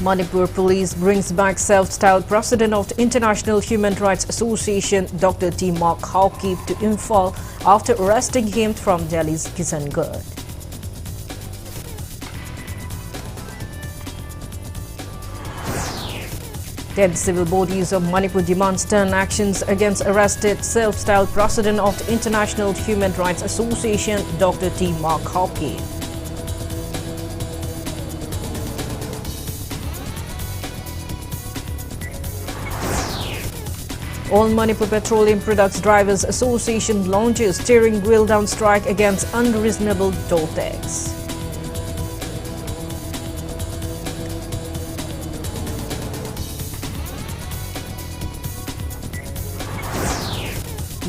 Manipur police brings back self-styled president of the International Human Rights Association, Dr. T. Mark Hawkey, to Imphal after arresting him from Delhi's Kisangad. Then civil bodies of Manipur demand stern actions against arrested self-styled president of the International Human Rights Association, Dr. T. Mark Hawkey. All Manipur Petroleum Products Drivers Association launches steering wheel down strike against unreasonable toll tax.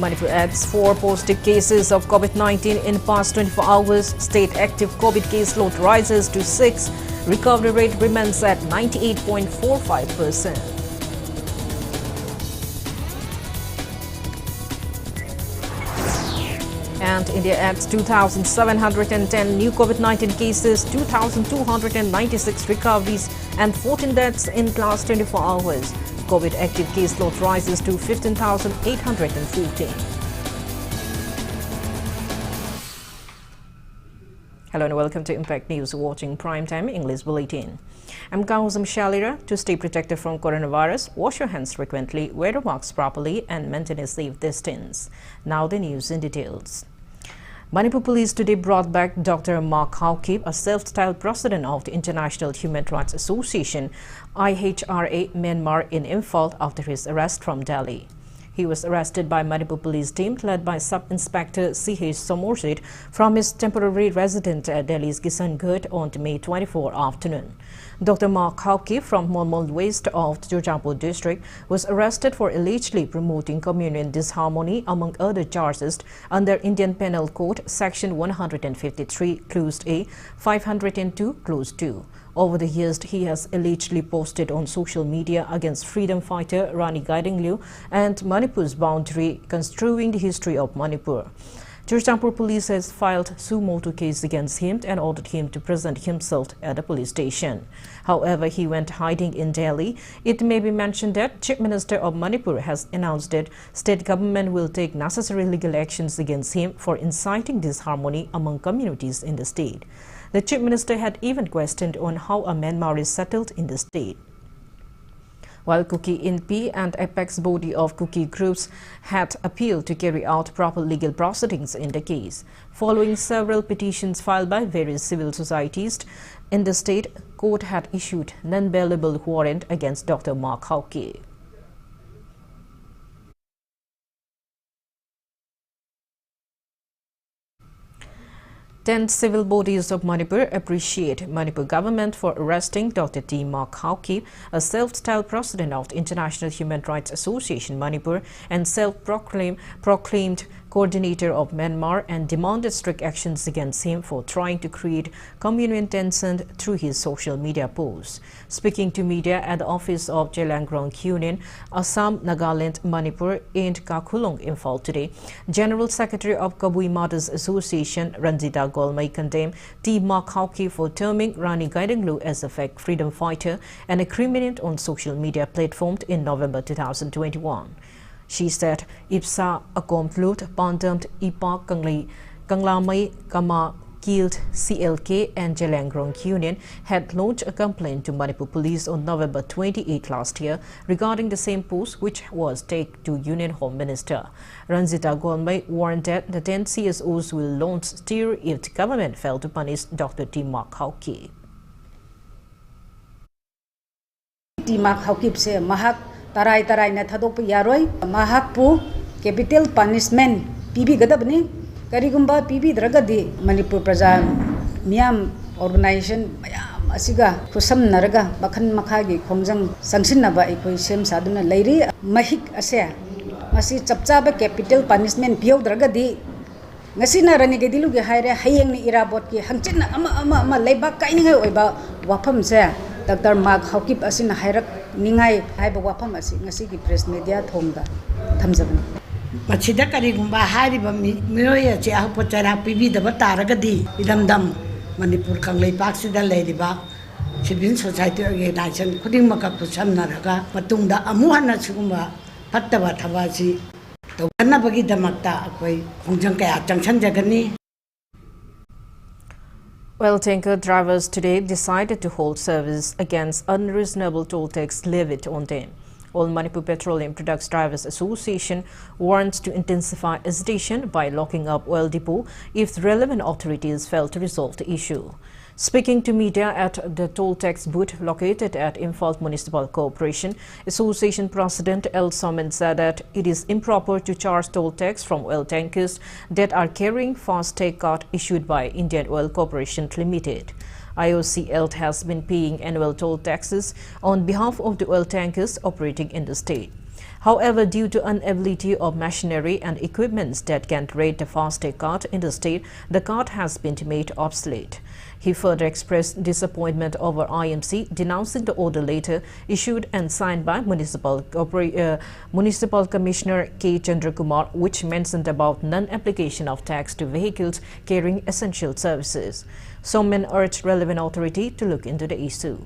Manipur adds 4 positive cases of COVID-19 in past 24 hours. State active COVID case load rises to 6. Recovery rate remains at 98.45%. And India adds 2,710 new COVID-19 cases, 2,296 recoveries and 14 deaths in last 24 hours. COVID active case load rises to 15,814. Hello and welcome to Impact News, watching Primetime English Bulletin. I'm KANGUJAM SHELLYRA. To stay protected from coronavirus, wash your hands frequently, wear the mask properly and maintain a safe distance. Now the news in details. Manipur police today brought back Dr. Mark Hawkey, a self-styled president of the International Human Rights Association, IHRA, Myanmar, in Imphal after his arrest from Delhi. He was arrested by Manipur police team led by Sub-Inspector C.H. Somorjit from his temporary residence at Delhi's Kisangad on May 24 afternoon. Dr. Mark Hawkey from Molmol West of Churchandpur district was arrested for allegedly promoting communal disharmony among other charges under Indian Penal Code Section 153 Clause A, 502 Clause 2. Over the years, he has allegedly posted on social media against freedom fighter Rani Gaidinglu and Manipur's boundary, construing the history of Manipur. Churchandpur police has filed suo motu case against him and ordered him to present himself at the police station. However, he went hiding in Delhi. It may be mentioned that Chief Minister of Manipur has announced that state government will take necessary legal actions against him for inciting disharmony among communities in the state. The Chief Minister had even questioned on how a Myanmar is settled in the state. While Kuki INP and apex body of Kuki groups had appealed to carry out proper legal proceedings in the case. Following several petitions filed by various civil societies in the state, court had issued non-bailable warrant against Dr. Mark Hawkey. Ten civil bodies of Manipur appreciate Manipur government for arresting Dr. T. Mark Hawkey, a self-styled president of the International Human Rights Association Manipur and self-proclaimed coordinator of Myanmar, and demanded strict actions against him for trying to create communal tension through his social media posts. Speaking to media at the office of Jelanggrong Union, Assam, Nagaland, Manipur and Kakulong, Imphal today, General Secretary of Kabui Mothers Association, Ranjita Golmai, condemned T. Mark Hawkey for terming Rani Gaidinglu as a fake freedom fighter and a criminal on social media platform in November 2021. She said, Ipsa Akomplut, Pandamt, Ipa Kanglamai, Kama Killed CLK and Jelanggrong Union had launched a complaint to Manipur police on November 28 last year regarding the same post, which was taken to Union Home Minister. Ranjita Golmai warned that the 10 CSOs will launch stir if the government failed to punish Dr. T. Mark Hawkey. T. Mark Hawkey se mahak tarai na thadok yaroi mahak pu capital punishment pibi gadabni karigumba pibi dragadi Manipur praja miyam organization mayam asiga kusam naraga bakhan makhagi khongjang sangsinnaba ikoi sem saduna leiri mahik ase masi chapchaba capital punishment piau dragadi ngasina Rani Gaidinglu ge haire hayeng ni irabot ki hangchin ama leibak kainingai oiba wafam se Dr. Mark Hawkey asina hairak ningai haiba wafam asi ngasi ki press media thomda thamjabani Machida karigumba hariba miroya che ahpotara pibi daba taragadi idamdam Manipur kanglei paksida leiriba civil society organization khudingmaka khusamnaraga matungda amu hana sugumba fattaba thabasi tawannabagi damakta akoi khongjang kaya changsanjagani. Oil tanker drivers today decided to hold service against unreasonable toll tax levied on them. All Manipur Petroleum Products Drivers Association warns to intensify agitation by locking up oil depot if the relevant authorities fail to resolve the issue. Speaking to media at the toll tax booth located at Imphal Municipal Corporation, Association President L. Somen said that it is improper to charge toll tax from oil tankers that are carrying fast-take card issued by Indian Oil Corporation Limited. IOCL has been paying annual toll taxes on behalf of the oil tankers operating in the state. However, due to inability of machinery and equipments that can rate the fast-take card in the state, the card has been made obsolete. He further expressed disappointment over IMC, denouncing the order later issued and signed by Municipal Commissioner K. Chandrakumar, which mentioned about non-application of tax to vehicles carrying essential services. Somen urged relevant authority to look into the issue.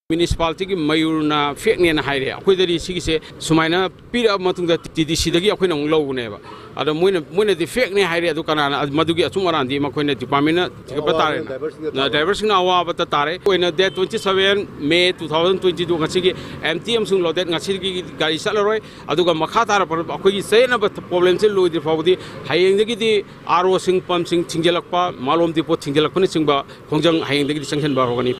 Municipality Mayurna Fekni and Hide, whether she say Sumaina, Peter Matunga TDC, the Yaquin low never. At the when the Fekni Hide Dukana, Madugi, Tumarandi, Maquina, Dipamina, diversing our Batatare, when a dead 27 May 2022 Nasiki, MTM soon loaded Nasiki Gari Salary, Aduga Makata, Akui saying about the problems in Louis de Faudi, Haying the Gidi, Aro Sing Pumpsing, Tingelakpa, Malom Depot, Tingelakunisimba, Kongjang, Haying the Sanction Barogani.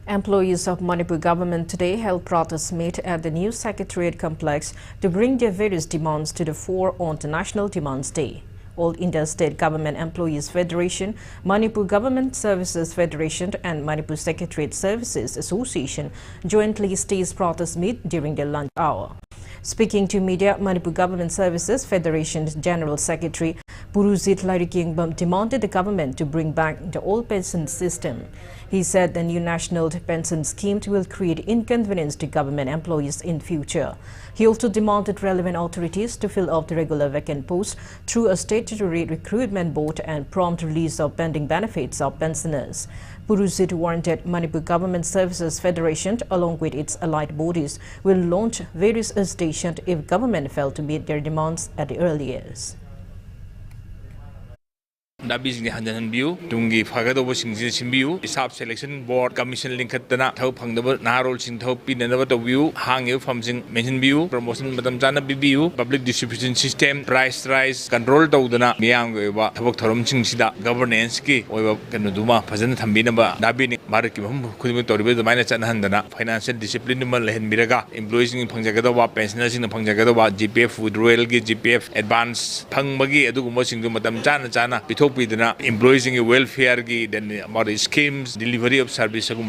Employees of Manipur government today held protest meet at the new Secretariat complex to bring their various demands to the fore on the National Demands Day. All India State Government Employees Federation, Manipur Government Services Federation and Manipur Secretariat Services Association jointly staged protest meet during the lunch hour. Speaking to media, Manipur Government Services Federation's General Secretary Puruzit Larikingbam demanded the government to bring back the old pension system. He said the new national pension scheme will create inconvenience to government employees in future. He also demanded relevant authorities to fill up the regular vacant posts through a statutory recruitment board and prompt release of pending benefits of pensioners. Puruzit warned that Manipur Government Services Federation, along with its allied bodies, will launch various agitations if government fail to meet their demands at the earliest. Dabis Handan View, Tungi Fagado Simbiu, Sub Selection Board Commission Linkatana, Top Hangdaba, Narol Sintopin, and over the view, hang you from Mention View, Promotion Madam Jana BBU, Public Distribution System, Price Rise, Control Dodana, Miang, Taboktorum Chingsida, Governance Key, or Kanuduma, President Hambinaba, Dabini, Marikim, Kudimatori, the minus and Handana, Financial Discipline, Malahan Miraga, employees in Panjagadawa, pensioners in Panjagadawa, GPF, with Royal GPF, Advance, Pangmagi, Adumosing to Madam Jana, employees in welfare, then about schemes, delivery of service, In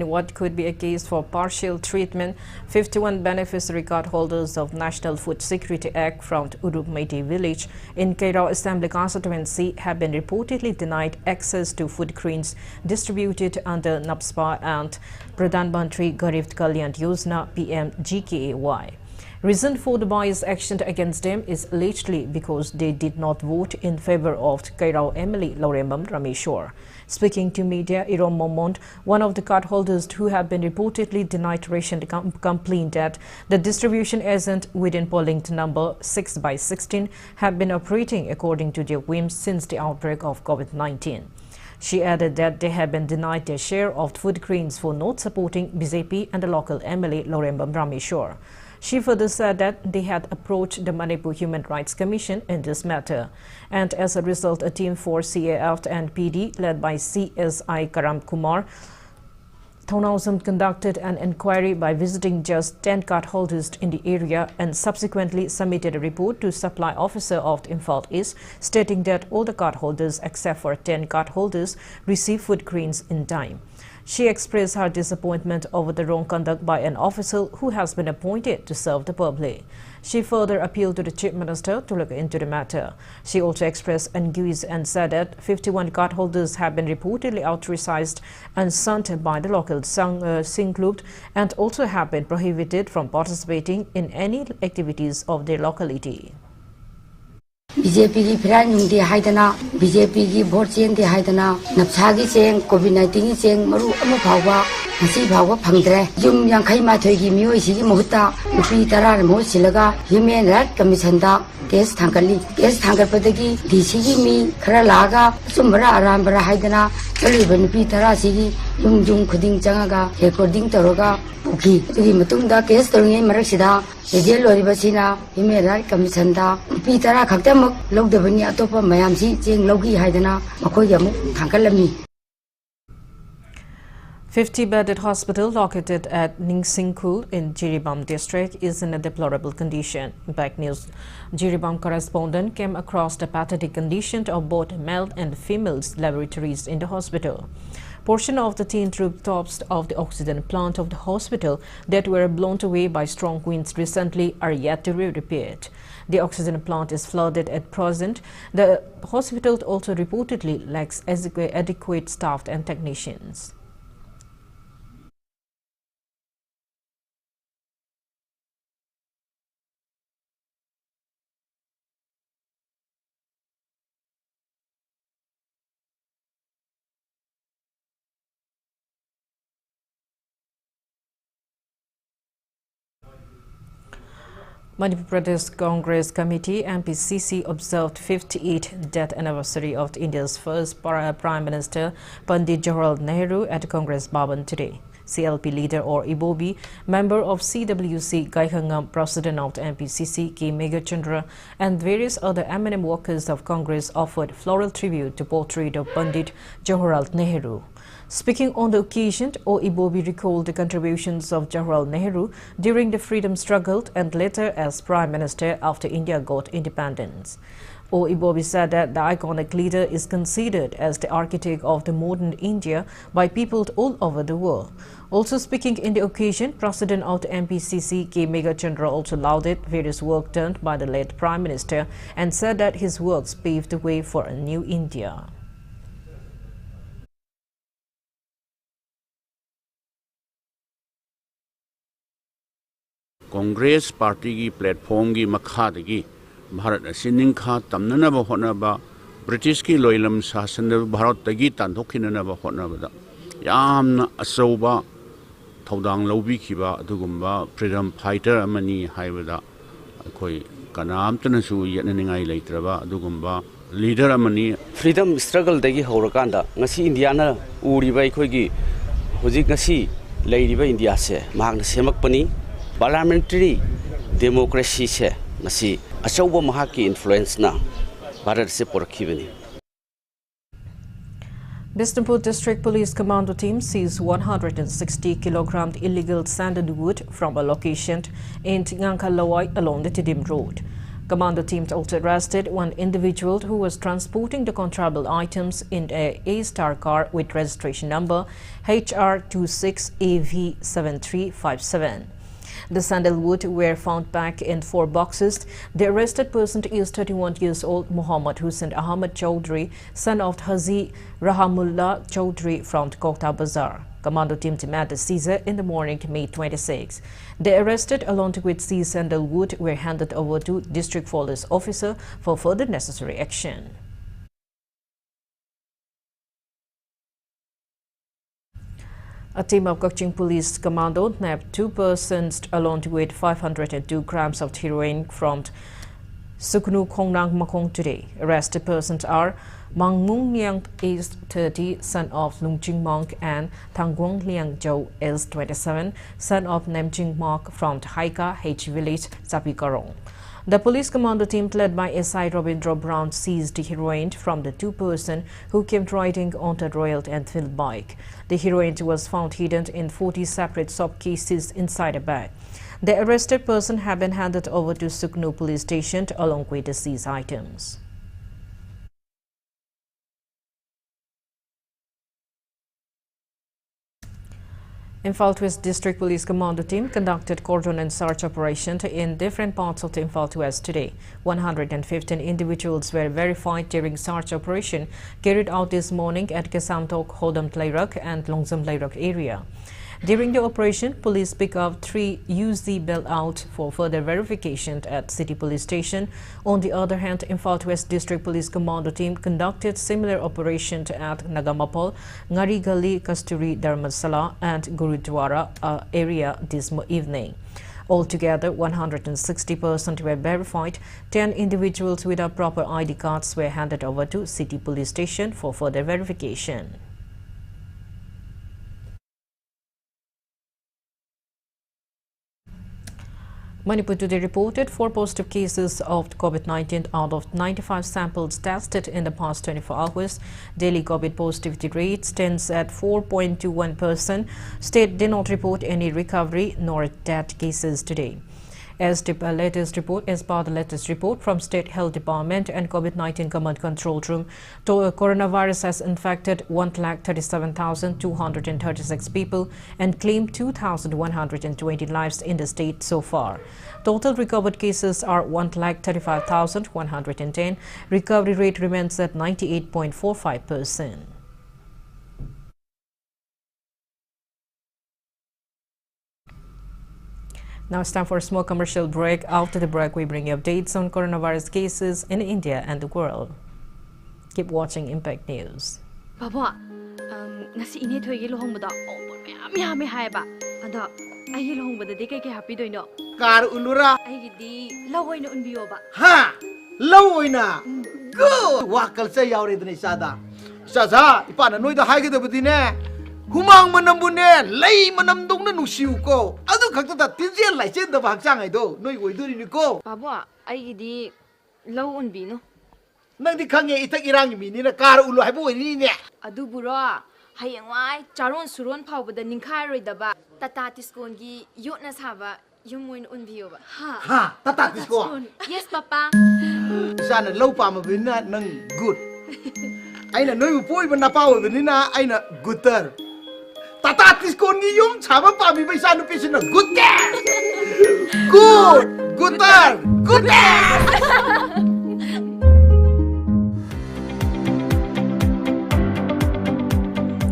what could be a case for partial treatment, 51 beneficiary card holders of National Food Security Act from Urupmeti village in Kairao Assembly constituency have been reportedly denied access to food grains distributed under NAPSPA and Pradhan Mantri Garib Kalyan Yojana PM-GKAY. Reason for the bias action against them is allegedly because they did not vote in favor of Kairao MLA Lorembam Rameshwar. Speaking to media, Irom Momont, one of the card holders who have been reportedly denied ration, complained that the distribution agent within polling number 6/16 have been operating according to their whims since the outbreak of COVID-19. She added that they have been denied their share of food grains for not supporting BJP and the local MLA Lorembam Rameshwar. She further said that they had approached the Manipur Human Rights Commission in this matter, and as a result, a team for CAF and PD led by CSI Karam Kumar Thousand conducted an inquiry by visiting just 10 card holders in the area and subsequently submitted a report to Supply Officer of Imphal East stating that all the card holders except for 10 card holders receive food grains in time. She expressed her disappointment over the wrong conduct by an official who has been appointed to serve the public. She further appealed to the Chief Minister to look into the matter. She also expressed unease and said that 51 card holders have been reportedly ostracized and shunned by the local Singh Club and also have been prohibited from participating in any activities of their locality. BJP की फिराई नुंदी हाइदना BJP की vote चेंदी हाइदना नफसागी Cheng COVID-19 की Cheng मरु अमु भावा हसी भावा फंगद्रे yum यांखै माथोई की मियोई सिगी मुहुता नुपी तरार मो सिलगा human right commission दा case थांगरपदगी DC की मी खरा लागा सुमरा आरामबरा हाइदना चलिबा नुपी तरा सिगी युम खुदिंग चंगागा रिकॉर्डिंग तरोगा उखी तुगी मतुंगदा केस तोंगे मरकसिदा एजेल लोरिबसिना ह्यूमन राइट कमीशन दा नुपी तरा खक्तमक लौदबनी अतोपा मयामसी चेंग लौगी हाइदना मखोय अमुक थांगलमी 50-bedded hospital located at Ningsingkul in Jiribam district is in a deplorable condition. Impact News Jiribam correspondent came across the pathetic condition of both male and female laboratories in the hospital. Portion of the tin rooftops of the oxygen plant of the hospital that were blown away by strong winds recently are yet to be repaired. The oxygen plant is flooded at present. The hospital also reportedly lacks adequate staff and technicians. Manipur Pradesh Congress Committee MPCC observed 58th death anniversary of India's first Prime Minister Pandit Jawaharlal Nehru at Congress Bhavan today. CLP leader or Ibobi, member of CWC KANGUJAM, president of the MPCC K. Megachandra and various other eminent workers of Congress offered floral tribute to portrait of Pandit Jawaharlal Nehru. Speaking on the occasion, O. Ibobi recalled the contributions of Jawaharlal Nehru during the freedom struggle and later as Prime Minister after India got independence. O. Ibobi said that the iconic leader is considered as the architect of the modern India by people all over the world. Also speaking in the occasion, President of the MPCC K. Megachandra also lauded various work done by the late Prime Minister and said that his works paved the way for a new India. Congress Party की platform की मखादगी भारत असी निंखा तमननब होनबा British की लोयलम शासन भारत तगी तांथोखिननब होनबदा यामना असौबा थौदांग लौबिखिबा अदुगुंबा फ्रीडम फाइटर अमनी हाइबदा अखोई कनामतनसु यननिंगाई लेत्रबा अदुगुंबा लीडर अमनी फ्रीडम स्ट्रगल दगी होरकांदा ngasi इंडियाना उरिबा अखोईगी हुजिक ngasi लेरिबा इंडिया से महागना सेमकपनी Parliamentary democracy se nasi achauba mahaki influence na Bharat se porkhibani. Bishnupur District Police Commando team seized 160 kg illegal sandalwood from a location in Tingankalawai along the Tidim Road. Commando teams also arrested one individual who was transporting the contraband items in a A-star car with registration number HR26AV7357. The sandalwood were found back in 4 boxes. The arrested person is 31 years old Muhammad Hussain Ahmad Chaudhry, son of Hazi Rahamullah Chaudhry from Kota Bazar. Commando team demanded seizure in the morning, May 26. The arrested along with seized sandalwood were handed over to District Police Officer for further necessary action. A team of Kokching Police Commando nabbed 2 persons along with 502 grams of heroin from Suknu Kongnang Makong today. Arrested persons are Mang Mung Liang, aged 30, son of Lungjing Monk, and Tangwong Liang Zhou, aged 27, son of Namjing Mark from Haika H village, Sapikarong. The police commando team led by SI Robindra Brown seized the heroin from the 2 persons who came riding on the Royal Enfield bike. The heroin was found hidden in 40 separate soap cases inside a bag. The arrested person had been handed over to Suknu police station along with the seized items. Imphal West District Police Commando team conducted cordon and search operation in different parts of the Imphal West today. 115 individuals were verified during search operation carried out this morning at Kesamtok, Hodam Tlayrak and Longzam Tlayrak area. During the operation, police picked up 3 UZ bell out for further verification at City Police Station. On the other hand, Imphal West District Police Commando team conducted similar operation at Nagamapal, Ngari Gali, Kasturi, Dharmasala and Gurudwara area this evening. Altogether, 160% were verified. 10 individuals without proper ID cards were handed over to City Police Station for further verification. Manipur today reported 4 positive cases of COVID-19 out of 95 samples tested in the past 24 hours. Daily COVID positivity rate stands at 4.21%. State did not report any recovery nor death cases today. As per the latest report from State Health Department and COVID-19 Command Control Room, coronavirus has infected 1,37,236 people and claimed 2,120 lives in the state so far. Total recovered cases are 1,35,110. Recovery rate remains at 98.45%. Now it's time for a small commercial break. After the break, we bring you updates on coronavirus cases in India and the world. Keep watching Impact News. Papa, ngasi ini thoigi lohongbada mya hai ba. Anda ai lohongbada de kai happy doino. Kar ulura. Ai di lawoina unbiyo ba. Ha! Lawoina. Good. Wakal sa yaure dne sada. Sa ipana noi da haige da budine. Humang manambune lay manamdong na nusiu ko. Adu khakta da tinjel lai chen da bangsang ai do. Noi goi duri ni ko. Papa, ai di law unbi no. Nang di khange itak irang mi ni na kar ulu hai bo ni ne. Adu buro hayangwai charon suron phawbada ningkhai roi da ba. Tata tiskon gi yotna saba yumoin unbiyo ba. Ha, tata tiskon. Yes, Papa. Sana law pa ma bin na nang good. Aina noi poi ban na paw ni na aina gooder. Tata tiskon gi yum chaba pa mi bai sanu pisin na gooder. Good, gooder, gooder.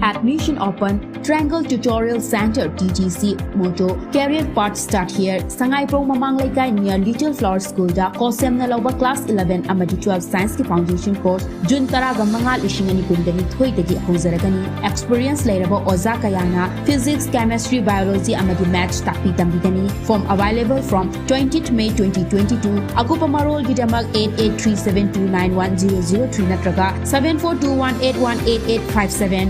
Admission open. Triangle Tutorial Center TTC Mojo Career Path Start Here Sangai Pro Mamang Laikai near Little Flower School da Kosem na Lauba Class 11 amadi 12 Science ki Foundation Course Jun Taraga Mangal Ishingani Kundani Thoi dagi Hozaragani Experience Lairabo Oza Kayana Physics, Chemistry, Biology amadi Maths Takpi Tambidani Form available from 20th May 2022 Akupa Marol Gidamak 8837291003 Natraga 7421818857.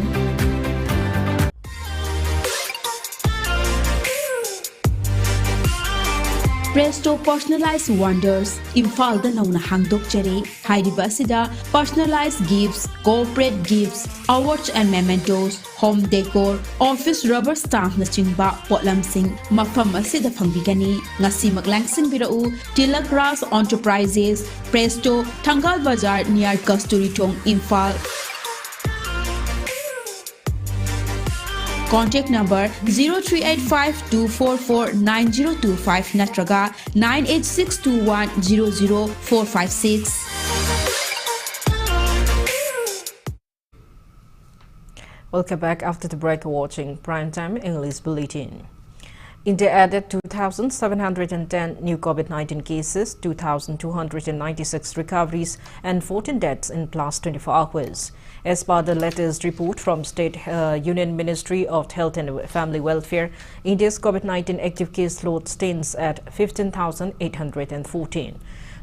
Presto Personalized Wonders Imphal da nauna hangdok jare hairiba asida personalized gifts, corporate gifts, awards and mementos, home decor, office rubber stamp na chingba potlam sing mafam asida phangbigani ngasi maglangsing birau Tilak Ras Enterprises Presto Thangal Bazar near Kasturi Thong Imphal. Contact number 0385-244-9025 Natraga 98621-00456. Welcome back after the break watching Primetime English Bulletin. India added 2,710 new COVID-19 cases, 2,296 recoveries and 14 deaths in the last 24 hours. As per the latest report from State Union Ministry of Health and Family Welfare, India's COVID-19 active case load stands at 15,814.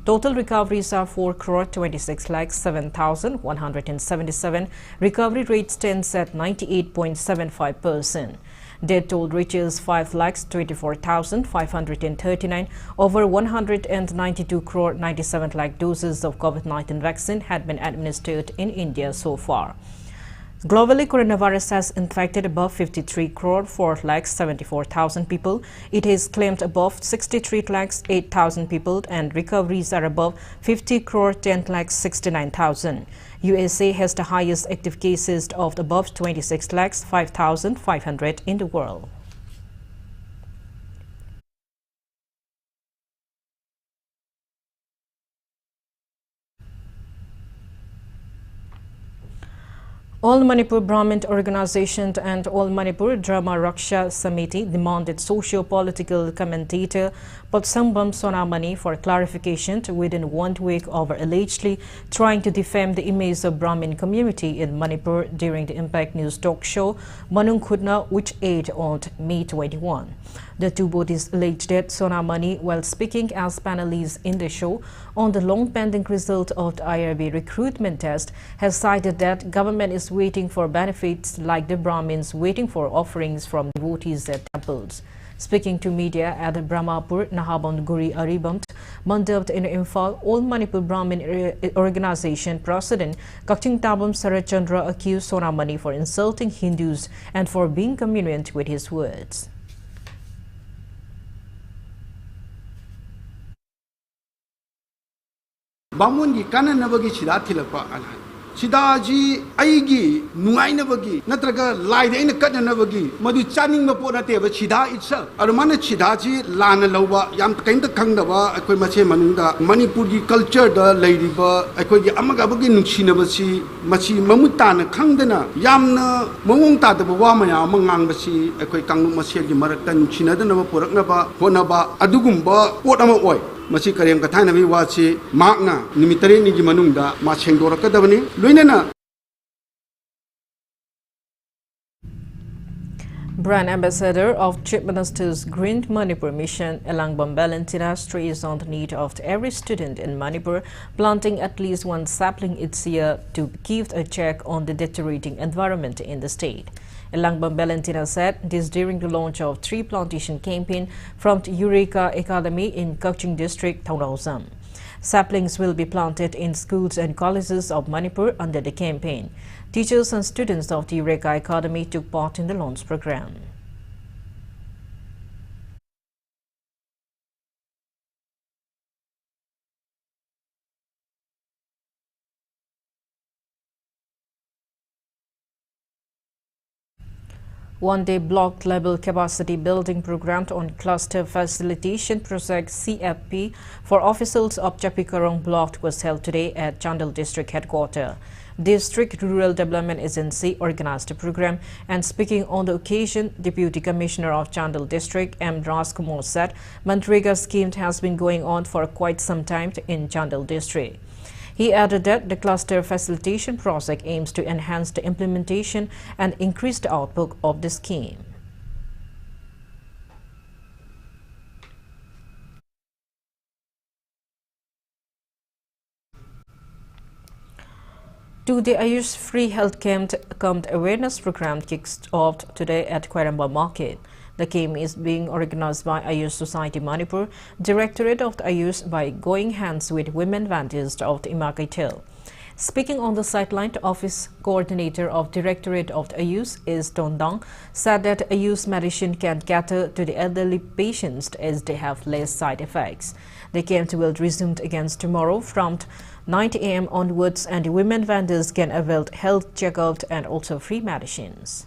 Total recoveries are 4,26,07,177. Recovery rate stands at 98.75%. Death toll reaches 5,24,539. Over 192 crore 97 lakh doses of COVID-19 vaccine had been administered in India so far. Globally, coronavirus has infected above 53 crore 4 lakhs 74,000 people. It has claimed above 63 lakhs 8,000 people and recoveries are above 50 crore 10 lakhs 69,000. USA has the highest active cases of above 26 lakhs 5,500 in the world. All Manipur Brahmin Organization and All Manipur Drama Raksha Samiti demanded socio-political commentator Potsambam Sonamani for clarification within 1 week over allegedly trying to defame the image of Brahmin community in Manipur during the Impact News talk show Manung Khudna, which aired on May 21. The two bodies alleged that Sonamani, while speaking as panelists in the show on the long-pending result of the IRB recruitment test, has cited that government is waiting for benefits like the Brahmins waiting for offerings from devotees at temples. Speaking to media at the Brahmapur Nahaband Guri Aribamt Mandap in Imphal, All Manipur Brahmin Organization President Kakching Tabam Sarachandra accused Sonamani for insulting Hindus and for being communient with his words. Bamungi kananabagi chida thilakpa ana sidaji aigi nuainabagi natraga laide ina katnanabagi madu chaning ma pona te ba chida itself armana chidaji lana lawba yam kainta khangdaba akoi mache manungda manipur gi culture da leiriba akoi gi amaga bagi nungsinaba si machi mamutana khangdana yamna mongong ta da wa maya mangang basi akoi kangnu masel gi marakta nungsinadana ba poraknaba honaba adugumba potama oi Masi kariyam kathai nabi wachi makna nimitare ni gi manungda ma sengdorakadabani loinana. Brand Ambassador of Chief Minister's Green Manipur Mission, Elangbam Valentina, stressed on the need of every student in Manipur planting at least one sapling each year to keep a check on the deteriorating environment in the state. Elangbam Valentina said this during the launch of tree plantation campaign from the Eureka Academy in Kakching District, KANGUJAM. Saplings will be planted in schools and colleges of Manipur under the campaign. Teachers and students of the Eureka Academy took part in the launch program. One-day block-level capacity building program on cluster facilitation project CFP for officials of Chapikarong block was held today at Chandal District Headquarters. District Rural Development Agency organized the program, and speaking on the occasion, Deputy Commissioner of Chandal District M. Rajkumar said Mantrega scheme has been going on for quite some time in Chandal District. He added that the cluster facilitation project aims to enhance the implementation and increase the output of the scheme. The Ayush Free Health Camp Awareness Program kicks off today at Kwaramba Market. The camp is being organized by Ayush Society Manipur, Directorate of the Ayush, by going hands with women vandals of the Imakaitel. Speaking on the sideline, the office coordinator of Directorate of the Ayush is Tondang said that Ayush medicine can cater to the elderly patients as they have less side effects. The camp will resume against tomorrow from 9 a.m. onwards, and the women vendors can avail health checkups and also free medicines.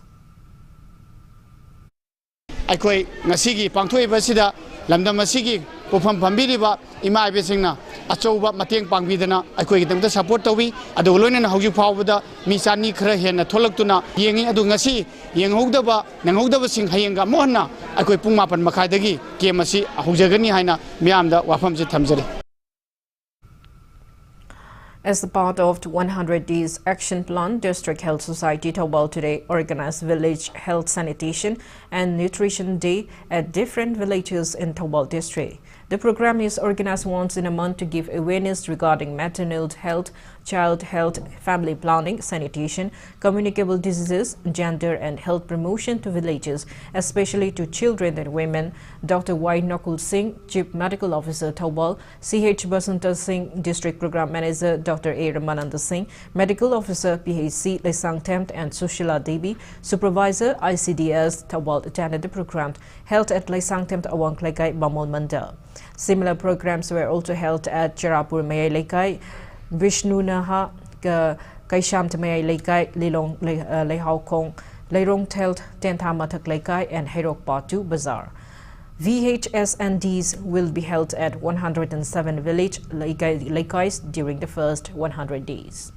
Aikoi ngasigi pangthoibasida lamdam asigi pofam phambiriba ima ibesingna achouba mateng pangbidana aikoi gidamda support towi adu loinana hauji phawbada mi chani khara hena tholaktuna yengi adu ngasi yenghogdaba nangogdaba sing hayenga mohna aikoi pung 8 makhaidagi kemasi haujagani haina miamda wafamse thamjari. As a part of the 100 Days Action Plan, District Health Society Taubal today organized Village Health Sanitation and Nutrition Day at different villages in Taubal District. The program is organized once in a month to give awareness regarding maternal health, child health, family planning, sanitation, communicable diseases, gender and health promotion to villages, especially to children and women. Dr. Y. Nakul Singh, Chief Medical Officer Taubal, C.H. Basanta Singh, District Program Manager Dr. A. Ramananda Singh, Medical Officer PHC Lesang Tempt and Sushila Devi, Supervisor ICDS Taubal attended the program held at Lesang Tempt Awang Klekai Bamol Manda. Similar programs were also held at Cherapur Mayai Lekai, Vishnu Naha, Kaisham Mayai Lekai, Lilong Lehau Kong, Leirong Telt, Tentha Matak Lekai, and Herok Patu Bazaar. VHSNDs will be held at 107 village Lekais during the first 100 days.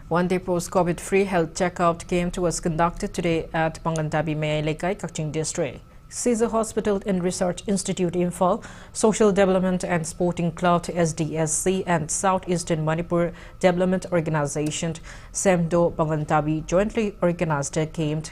One-day post-COVID-free health checkout camp was conducted today at Pangantabi Mayai Lekai, Kaching District. Caesar Hospital and Research Institute Info, Social Development and Sporting Club SDSC and Southeastern Manipur Development Organization SEMDO Pangantabi jointly organized a camp.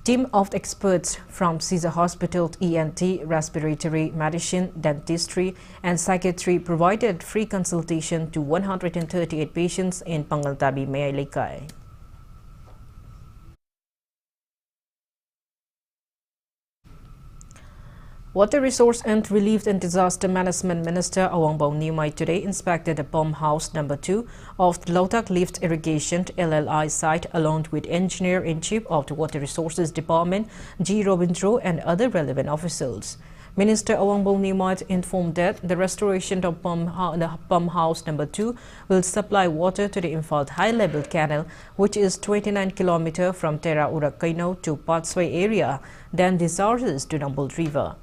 Team of experts from Caesar Hospital, ENT, respiratory medicine, dentistry and psychiatry provided free consultation to 138 patients in Pangantabi Mayai Lekai. Water Resource and Relief and Disaster Management Minister Awangbaw Nimai today inspected the pump house number 2 of the Lotak Lift Irrigation LLI site along with Engineer-in-Chief of the Water Resources Department G. Robindro and other relevant officials. Minister Awangbaw Nimai informed that the restoration of the pump house number 2 will supply water to the Imphal high-level canal, which is 29 km from Tera Urakaino to Patsway area, then discharges to Nambold River.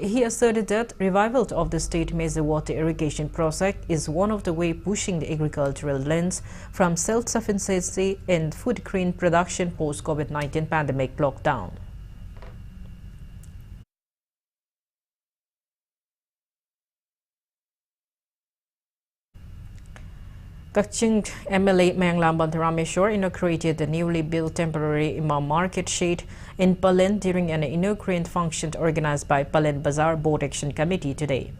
He asserted that revival of the state major water irrigation project is one of the ways pushing the agricultural lands from self-sufficiency and food grain production post-COVID-19 pandemic lockdown. Kaching MLA Manglam Bantarameshwar inaugurated the newly built temporary Imam Market Shade in Palen during an inaugural function organized by Palen Bazaar Board Action Committee today.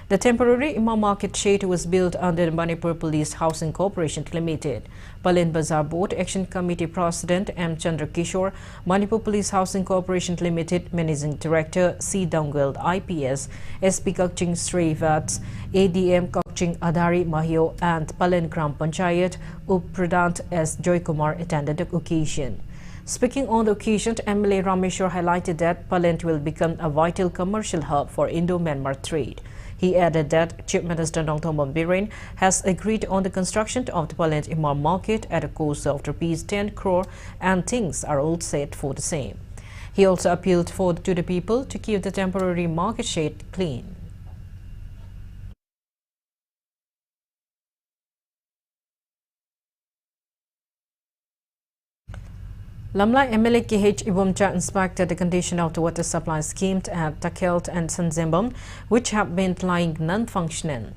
The temporary Imam Market Shade was built under the Manipur Police Housing Corporation Limited. Palen Bazaar Board Action Committee President M. Chandra Kishore, Manipur Police Housing Corporation Limited Managing Director C. Dongwell IPS, SP Kaching Srivats, ADM Kaching Adhari Mahio and Palen Gram Panchayat Up Pradant S. Joy Kumar attended the occasion. Speaking on the occasion, MLA Rameshwar highlighted that Palen will become a vital commercial hub for Indo-Myanmar trade. He added that Chief Minister Nongthong Biren has agreed on the construction of the Palen Imam Market at a cost of ₹10 crore and things are all set for the same. He also appealed to the people to keep the temporary market shade clean. Lamlai MLA KH Ibomcha inspected the condition of the water supply schemes at Takelt and Sanzembam, which have been lying non-functioning.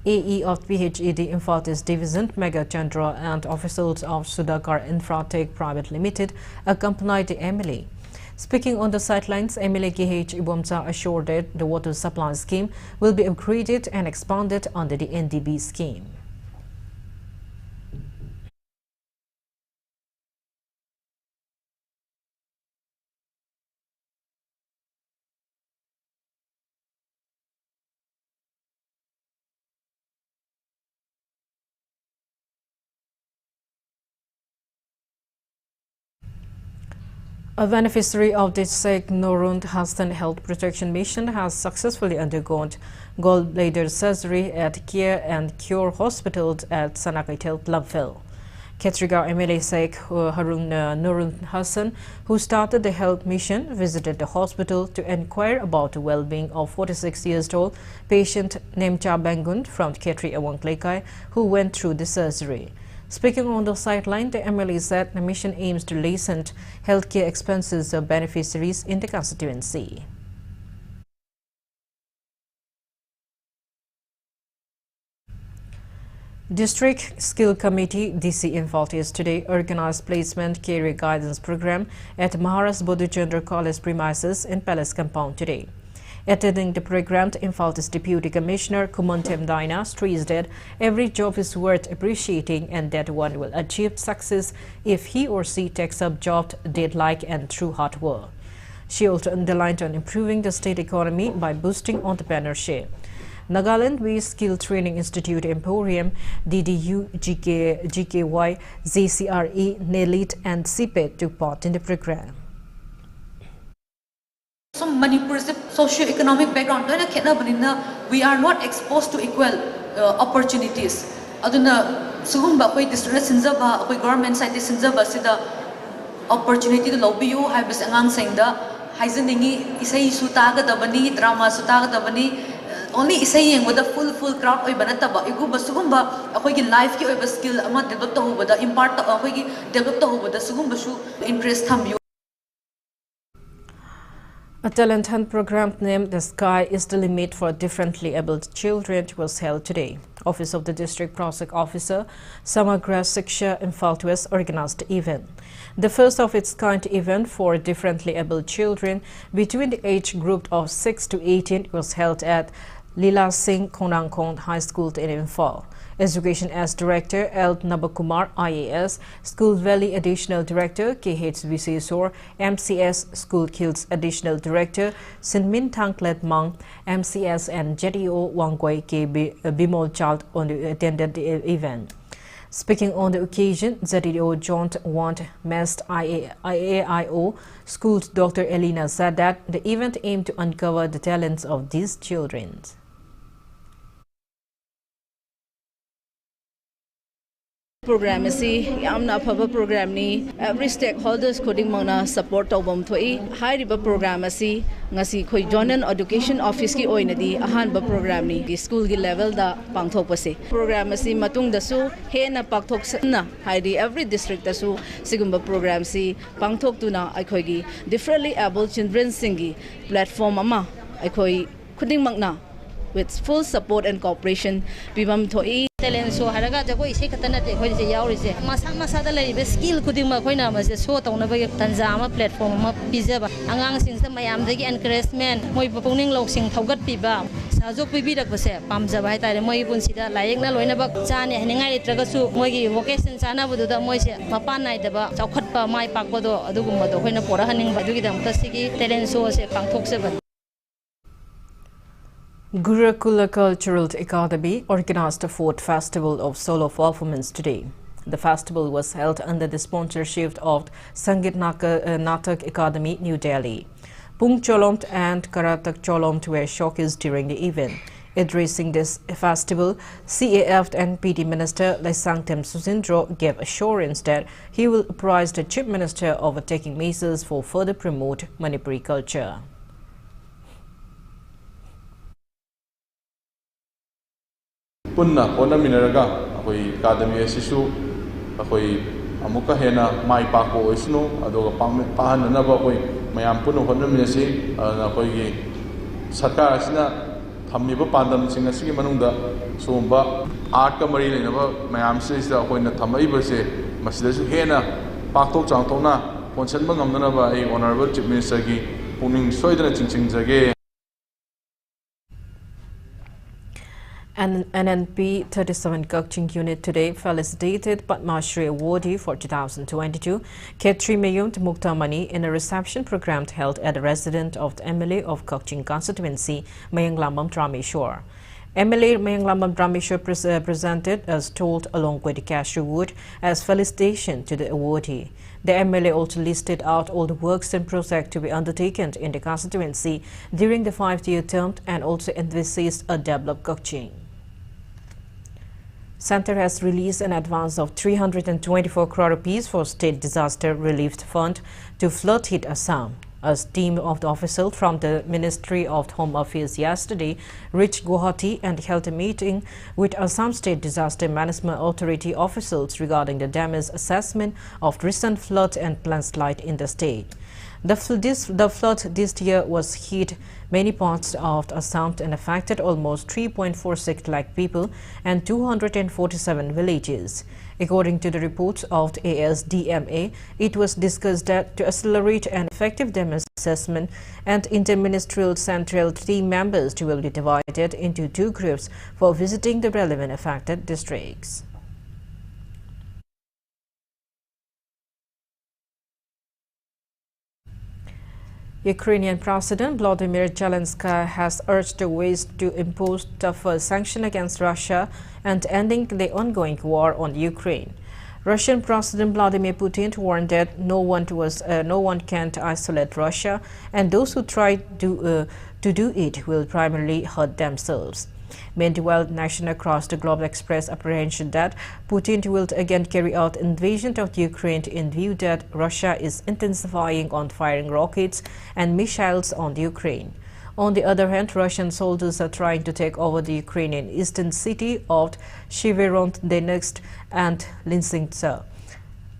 AE of PHED Infatis Division Mega Chandra and officials of Sudakar Infratech Private Limited accompanied the MLA. Speaking on the sidelines, MLA KH Ibomcha assured that the water supply scheme will be upgraded and expanded under the NDB scheme. A beneficiary of the Sheikh Nurul Hassan Health Protection Mission has successfully undergone gallbladder surgery at Care and Cure Hospital at Sanakaitel, Lamphel. Ketrigar MLA Sheikh Harun Nurul Hassan, who started the health mission, visited the hospital to inquire about the well-being of 46-year-old patient Nemcha Bangun from Ketri Awanglekai, who went through the surgery. Speaking on the sideline, the MLA said the mission aims to lessen healthcare expenses of beneficiaries in the constituency. District Skill Committee DC Infatis today organized placement career guidance program at Maharas Bodhichandra College premises in Palace Compound today. Attending the program, Infatis Deputy Commissioner Kumantem Daina stressed that every job is worth appreciating and that one will achieve success if he or she takes up job they like and through hard work. She also underlined on improving the state economy by boosting entrepreneurship. Nagaland Waste Skill Training Institute Emporium, DDU, GKY, ZCRE, NELIT and CPET took part in the program. So Manipur's socio-economic background, we are not exposed to equal opportunities. Aduna sugumba koi district sinjaba koi government side sinjaba sida opportunity to lobby you haibas angang sengda haizeningi isai sutaga dabani drama sutaga dabani only saying with the full crowd oi banataba iguba sugumba akoigi life ki oi skill ama develop to hubada impart to akoigi develop to hubada sugumba su interest thambiu. A talent hunt program named The Sky is the Limit for Differently Abled Children was held today. Office of the District Prosec Officer Samagra Siksha Imphal West organized the event. The first of its kind event for differently abled children between the age group of 6 to 18 was held at Lila Singh Konangkong High School in Imphal. Education as Director L. Nabakumar IAS, School Valley Additional Director KHVC SOR, MCS School Kills Additional Director Sinmin Tanglet Mang, MCS and JDO Wangwai K. Bimol Child attended the event. Speaking on the occasion, ZDO John Want Mest IAIO School's Dr. Elena said that the event aimed to uncover the talents of these children. Program isi yamna phaba program ni every stakeholders coding mangna support tawbam thoi high riba program isi ngasi khoi journal education office ki oina di ahan ba program ni school gi level da pangthok pase program isi matung da su he na pakthok na high ri every district da su sigumba program si pangthok tu na akhoi gi differently able children singi platform ama akhoi khuding mangna with full support and cooperation bibam thoi talent show haraga jago ise khatana te khoi je yauri je masa da lai be skill khuding ma khoina ma je show tawna ba tanza ma platform ma pijaba angang sing sa mayam dagi encouragement moi pungning loksing thogat piba sajok pibi rak base pamja bai tare moi bunsi da laik na loina ba chane haningai litraga su moi gi vocation chana budu da moi se mapan nai da ba chawkhat pa mai pak ba do adugum do khoina pora haning ba dugi dam ta sigi talent show se pangthok se ba. Gurukula Cultural Academy organized the 4th Festival of Solo Performance today. The festival was held under the sponsorship of Sangit Natak Academy, New Delhi. Pung Cholomt and Karatak Cholomt were showcased during the event. Addressing this festival, CAF and PD Minister Laisangtem Susindro gave assurance that he will apprise the Chief Minister of taking measures for further promote Manipuri culture. Punna ona minaraga akoi academy asisu akoi amuka hena mai pako isnu adoga pahanna ba akoi mayam punu honna minasi akoi gi sarkar asina thammiba pandam sing asigi manungda somba art ka mari lena ba mayam se ista akoi na thamai ba se masida su hena paktok changtona ponsan ba ngamna ba ai honorable chief minister gi puning soidana chingching jage. An NNP 37 Coaching Unit today felicitated Padma Shri awardee for 2022, Ketri Mayumt Muktamani, in a reception program held at the residence of the MLA of Coaching constituency, Mayanglamam Rameshwar. MLA Mayanglamam Rameshwar presented as told along with the cash reward as felicitation to the awardee. The MLA also listed out all the works and projects to be undertaken in the constituency during the 5-year term and also envisaged a developed Coaching. Center has released an advance of 324 crore rupees for State Disaster Relief Fund to flood-hit Assam. A team of the officials from the Ministry of Home Affairs yesterday reached Guwahati and held a meeting with Assam State Disaster Management Authority officials regarding the damage assessment of recent flood and landslide in the state. The flood this year was hit many parts of Assam and affected almost 3.46 lakh people and 247 villages. According to the reports of the ASDMA, it was discussed that to accelerate an effective damage assessment and interministerial central team members will be divided into 2 groups for visiting the relevant affected districts. Ukrainian President Volodymyr Zelensky has urged the West to impose tougher sanctions against Russia and ending the ongoing war on Ukraine. Russian President Vladimir Putin warned that no one can isolate Russia, and those who try to do it will primarily hurt themselves. Meanwhile, nations across the globe expressed apprehension that Putin will again carry out invasion of Ukraine in view that Russia is intensifying on firing rockets and missiles on Ukraine. On the other hand, Russian soldiers are trying to take over the Ukrainian eastern city of Severodonetsk and Lysychansk.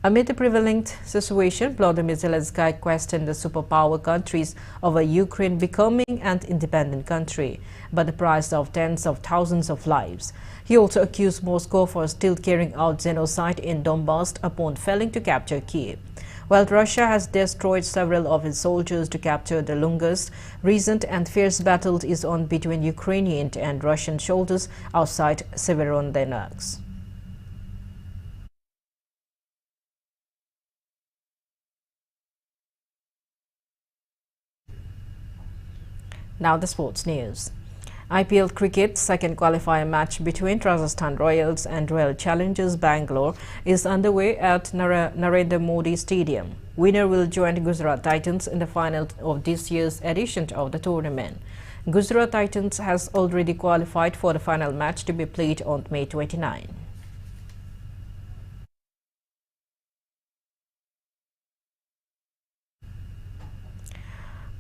Amid the prevailing situation, Vladimir Zelensky questioned the superpower countries over Ukraine becoming an independent country, but the price of tens of thousands of lives. He also accused Moscow for still carrying out genocide in Donbass upon failing to capture Kiev. While Russia has destroyed several of its soldiers to capture the longest, recent and fierce battle is on between Ukrainian and Russian soldiers outside Severodonetsk. Now the sports news. IPL cricket second qualifier match between Rajasthan Royals and Royal Challengers Bangalore is underway at Narendra Modi Stadium. Winner will join Gujarat Titans in the final of this year's edition of the tournament. Gujarat Titans has already qualified for the final match to be played on May 29.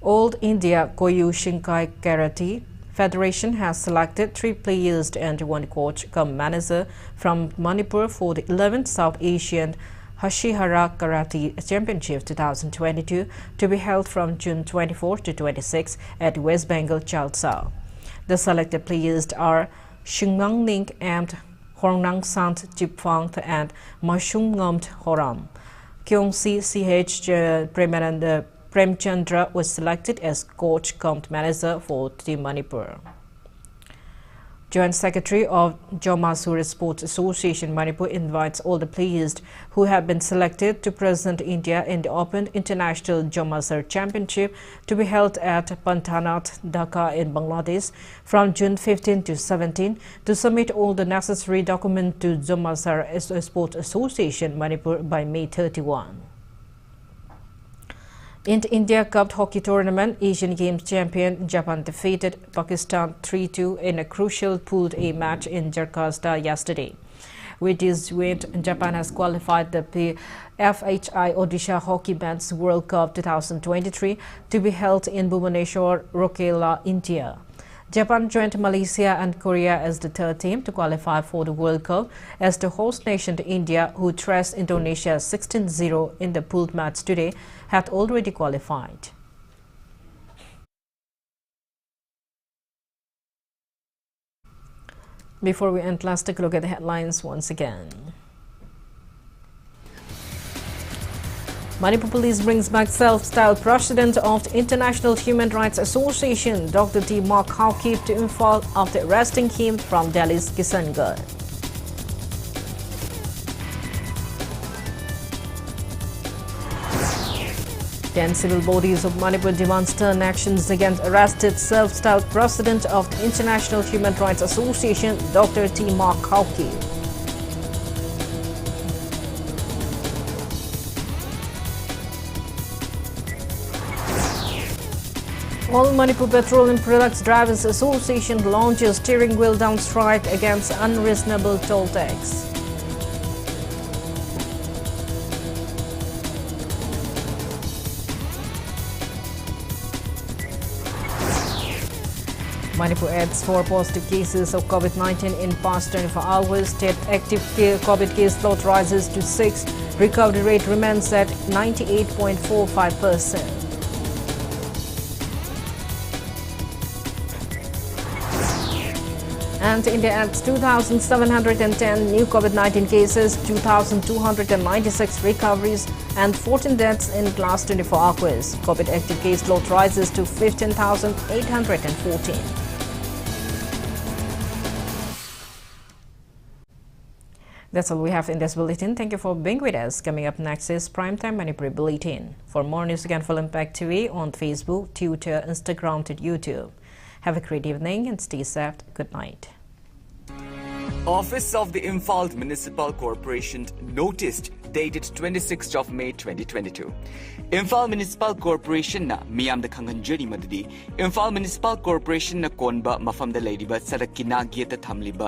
All India Kyokushinkai Karate Federation has selected 3 players and 1 coach come manager from Manipur for the 11th South Asian SHELLYRA Karate Championship 2022 to be held from June 24 to 26 at West Bengal, Chalsa. The selected players are Shingmang Ning and Hornang Sant Jipfang and Mashung Ngomt Horam. Kyongsi CH Premchandra was selected as coach cum manager for Team Manipur. Joint Secretary of Jomasur Sports Association Manipur invites all the players who have been selected to represent India in the Open International Jomasur Championship to be held at Pantanath, Dhaka in Bangladesh from June 15 to 17 to submit all the necessary documents to Jomasur Sports Association Manipur by May 31. In the India Cup hockey tournament, Asian Games champion Japan defeated Pakistan 3-2 in a crucial Pool A match in Jakarta yesterday. With this win, Japan has qualified the FHI Odisha Hockey Men's World Cup 2023 to be held in Bhubaneswar, Rourkela, India. Japan joined Malaysia and Korea as the third team to qualify for the World Cup as the host nation India, who thrashed Indonesia 16-0 in the pooled match today, had already qualified. Before we end, let's take a look at the headlines once again. Manipur Police brings back self-styled president of the International Human Rights Association, Dr. T. Mark Hawkeep, to Imphal after arresting him from Delhi's Kishangarh. Ten civil bodies of Manipur demand stern actions against arrested self-styled president of the International Human Rights Association, Dr. T. Mark Hawkeep. All Manipur Petroleum Products Drivers Association launches steering wheel down strike against unreasonable toll tax. Manipur adds 4 positive cases of COVID-19 in past 24 hours. State active COVID case load rises to 6. Recovery rate remains at 98.45%. And India adds 2,710 new COVID-19 cases, 2,296 recoveries, and 14 deaths in last 24 hours. COVID active case load rises to 15,814. That's all we have in this bulletin. Thank you for being with us. Coming up next is Primetime Manipuri Bulletin. For more news, you can follow Impact TV on Facebook, Twitter, Instagram, and YouTube. Have a great evening and stay safe. Good night. Office of the Imphal Municipal Corporation noticed dated 26th of May 2022. Imphal Municipal Corporation na miyam da khanganjari madadi Imphal Municipal Corporation na konba mafam da ladiba sarak kinagiyata thamliba